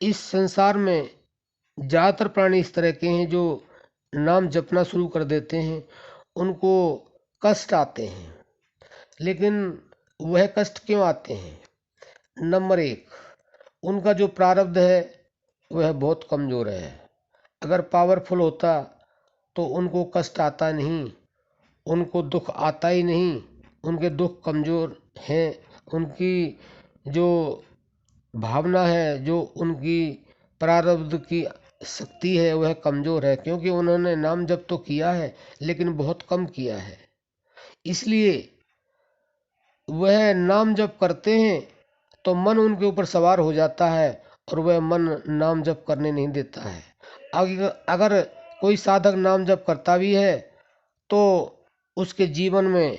इस संसार में ज़्यादातर प्राणी इस तरह के हैं जो नाम जपना शुरू कर देते हैं, उनको कष्ट आते हैं। लेकिन वह कष्ट क्यों आते हैं? नंबर एक, उनका जो प्रारब्ध है वह बहुत कमज़ोर है। अगर पावरफुल होता तो उनको कष्ट आता नहीं, उनको दुख आता ही नहीं। उनके दुख कमज़ोर हैं, उनकी जो भावना है, जो उनकी प्रारब्ध की शक्ति है वह कमज़ोर है, क्योंकि उन्होंने नाम जप तो किया है लेकिन बहुत कम किया है। इसलिए वह नाम जप करते हैं तो मन उनके ऊपर सवार हो जाता है और वह मन नाम जप करने नहीं देता है। अगर कोई साधक नाम जप करता भी है तो उसके जीवन में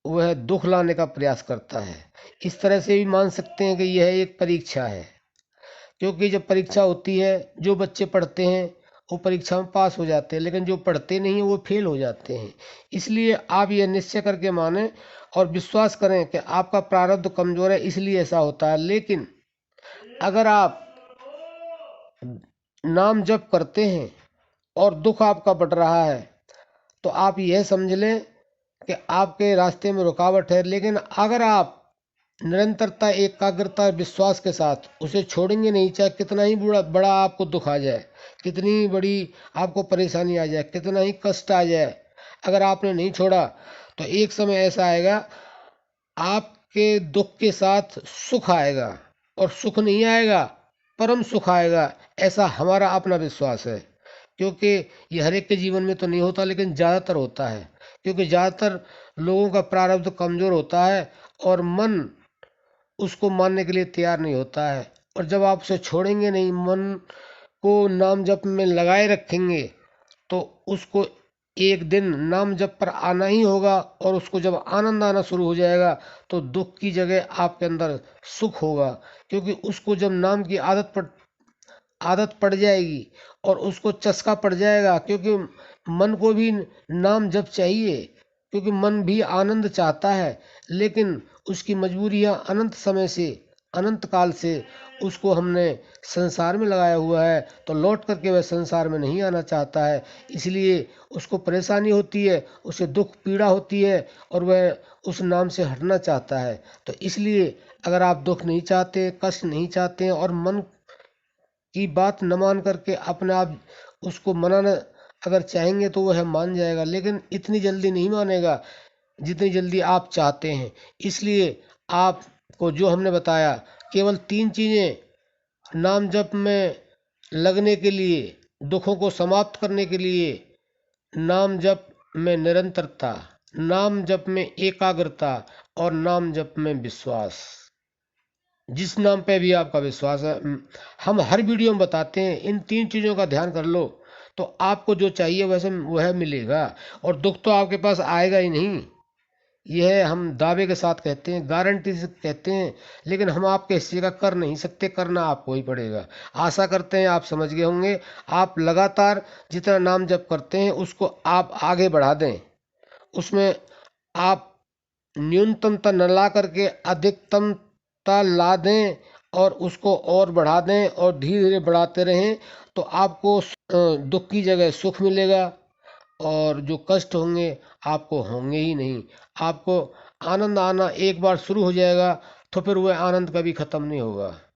वह दुख लाने का प्रयास करता है। इस तरह से भी मान सकते हैं कि यह एक परीक्षा है, क्योंकि जब परीक्षा होती है जो बच्चे पढ़ते हैं वो परीक्षा में पास हो जाते हैं, लेकिन जो पढ़ते नहीं हैं वो फेल हो जाते हैं। इसलिए आप यह निश्चय करके माने और विश्वास करें कि आपका प्रारब्ध कमज़ोर है, इसलिए ऐसा होता है। लेकिन अगर आप नाम जप करते हैं और दुख आपका बढ़ रहा है तो आप यह समझ लें कि आपके रास्ते में रुकावट है। लेकिन अगर आप निरंतरता, एकाग्रता, विश्वास के साथ उसे छोड़ेंगे नहीं, चाहे कितना ही बड़ा आपको दुख आ जाए, कितनी बड़ी आपको परेशानी आ जाए, कितना ही कष्ट आ जाए, अगर आपने नहीं छोड़ा तो एक समय ऐसा आएगा आपके दुख के साथ सुख आएगा, और सुख नहीं आएगा, परम सुख आएगा। ऐसा हमारा अपना विश्वास है, क्योंकि ये हर एक के जीवन में तो नहीं होता लेकिन ज़्यादातर होता है, क्योंकि ज़्यादातर लोगों का प्रारब्ध कमज़ोर होता है और मन उसको मानने के लिए तैयार नहीं होता है। और जब आप उसे छोड़ेंगे नहीं, मन को नाम जप में लगाए रखेंगे, तो उसको एक दिन नाम जप पर आना ही होगा, और उसको जब आनंद आना शुरू हो जाएगा तो दुख की जगह आपके अंदर सुख होगा, क्योंकि उसको जब नाम की आदत पड़ जाएगी और उसको चस्का पड़ जाएगा, क्योंकि मन को भी नाम जप चाहिए, क्योंकि मन भी आनंद चाहता है, लेकिन उसकी मजबूरियां अनंत समय से, अनंत काल से उसको हमने संसार में लगाया हुआ है, तो लौट करके वह संसार में नहीं आना चाहता है। इसलिए उसको परेशानी होती है, उसे दुख पीड़ा होती है और वह उस नाम से हटना चाहता है। तो इसलिए अगर आप दुख नहीं चाहते, कष्ट नहीं चाहते हैं और मन की बात न मान करके अपने आप उसको मनाना अगर चाहेंगे तो वह मान जाएगा, लेकिन इतनी जल्दी नहीं मानेगा जितनी जल्दी आप चाहते हैं। इसलिए आपको जो हमने बताया, केवल 3 चीज़ें नाम जप में लगने के लिए, दुखों को समाप्त करने के लिए: नाम जप में निरंतरता, नाम जप में एकाग्रता और नाम जप में विश्वास। जिस नाम पे भी आपका विश्वास है, हम हर वीडियो में बताते हैं इन 3 चीज़ों का ध्यान कर लो तो आपको जो चाहिए वैसे वह मिलेगा, और दुख तो आपके पास आएगा ही नहीं। यह हम दावे के साथ कहते हैं, गारंटी से कहते हैं, लेकिन हम आपके हिस्से का कर नहीं सकते, करना आपको ही पड़ेगा। आशा करते हैं आप समझ गए होंगे। आप लगातार जितना नाम जप करते हैं उसको आप आगे बढ़ा दें, उसमें आप न्यूनतमता न ला करके अधिकतमता ला दें और उसको और बढ़ा दें और धीरे धीरे बढ़ाते रहें, तो आपको दुख की जगह सुख मिलेगा, और जो कष्ट होंगे आपको होंगे ही नहीं। आपको आनंद आना एक बार शुरू हो जाएगा तो फिर वह आनंद कभी ख़त्म नहीं होगा।